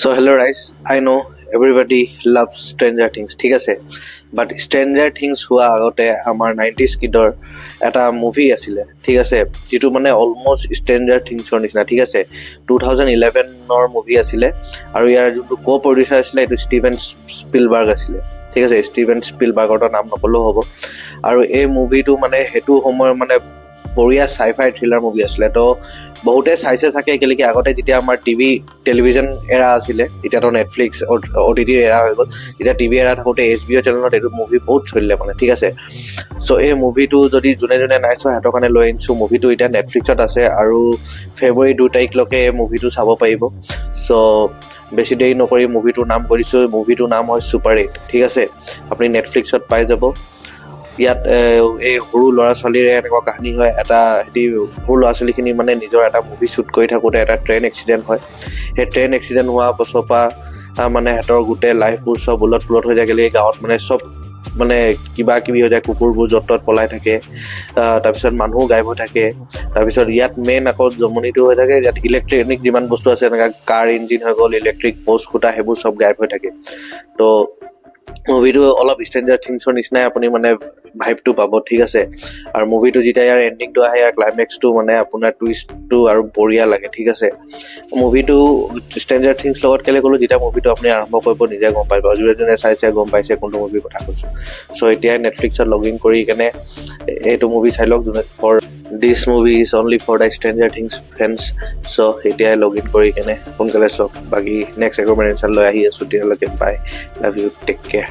So hello guys, I know everybody loves Stranger Things, ঠিক আছে, বাট Stranger Things হোৱা আগতে আমাৰ 90s কিডৰ এটা মুভি আছিলে, ঠিক আছে, যিটো মানে অলমষ্ট Stranger Thingsৰ নিচিনা, ঠিক আছে, 2011ৰ মুভি আছিলে আৰু ইয়াৰ যোনটো কো-প্ৰডিউচাৰ আছিলে এইটো ষ্টিভেন স্পিলবাৰ্গ আছিলে, ঠিক আছে, ষ্টিভেন স্পিলবাৰ্গৰ নাম নকলেও হ'ব। আৰু এই মুভিটো মানে সেইটো সময়ৰ মানে বঢ়িয়া চাই-ফাই থ্ৰিলাৰ মুভি আছিলে। তো বহুতে চাইছে চাগে একেলগে আগতে যেতিয়া আমাৰ টেলিভিজন এৰা আছিলে, এতিয়াতো নেটফ্লিক্স OTT এৰা হৈ গ'ল, এতিয়া টিভি এৰা থাকোঁতে HBO চেনেলত এইটো মুভি বহুত চলিলে মানে, ঠিক আছে। চ' এই মুভিটো যদি যোনে নাই চোৱা সিহঁতৰ কাৰণে লৈ আনিছোঁ। মুভিটো এতিয়া নেটফ্লিক্সত আছে আৰু ফেব্ৰুৱাৰী 2 তাৰিখলৈকে এই মুভিটো চাব পাৰিব। চ' বেছি দেৰি নকৰি মুভিটোৰ নাম কৰিছোঁ, মুভিটোৰ নাম হয় ছুপাৰ 8, ঠিক আছে, আপুনি নেটফ্লিক্সত পাই যাব। ইয়াত এই সৰু ল'ৰা ছোৱালীৰে এনেকুৱা কাহিনী হয়, এটা সিহঁতি সৰু ল'ৰা ছোৱালীখিনি মানে নিজৰ এটা মুভি শ্বুট কৰি থাকোঁতে এটা ট্ৰেইন এক্সিডেণ্ট হয়। সেই ট্ৰেইন এক্সিডেণ্ট হোৱাৰ পাছৰ পৰা মানে সিহঁতৰ গোটেই লাইফবোৰ চব উলট পুলট হৈ যায়। এই গাঁৱত মানে চব মানে কিবা কিবি হৈ যায়, কুকুৰবোৰ য'ত ত'ত পলাই থাকে, তাৰপিছত মানুহ গায়ব হৈ থাকে। তাৰপিছত ইয়াত মেইন আকৌ জমনিটো হৈ থাকে, ইয়াত ইলেক্ট্ৰনিক যিমান বস্তু আছে এনেকুৱা কাৰ ইঞ্জিন হৈ গ'ল, ইলেক্ট্ৰিক প'ষ্ট খুটা, সেইবোৰ চব গায়ব হৈ থাকে। তো মুভিটো অলপ ষ্ট্ৰেঞ্জাৰ থিংছৰ নিচিনাই আপুনি মানে ভাইবটো পাব, ঠিক আছে। আৰু মুভিটো যেতিয়া ইয়াৰ এণ্ডিংটো আহে, ইয়াৰ ক্লাইমেক্সটো মানে আপোনাৰ টুইষ্টটো আৰু বঢ়িয়া লাগে, ঠিক আছে। মুভিটো ষ্ট্ৰেঞ্জাৰ থিংছ লগত কেলৈ ক'লোঁ, যেতিয়া মুভিটো আপুনি আৰম্ভ কৰিব নিজে গম পাব, যোনে চাইছে গম পাইছে কোনটো মুভিৰ কথা কৈছোঁ। চ' এতিয়াই নেটফ্লিক্সত লগ ইন কৰি কেনে এইটো মুভি চাই লওক। যোনে for this movie is only for the Stranger Things friends. চ' এতিয়াই লগ ইন কৰি কেনে সোনকালে চাওক। বাকী নেক্সট ৰেকমেণ্ডেশ্যন লৈ আহি আছোঁ, তেতিয়ালৈকে বাই, লাভ ইউ, টেক কেয়াৰ।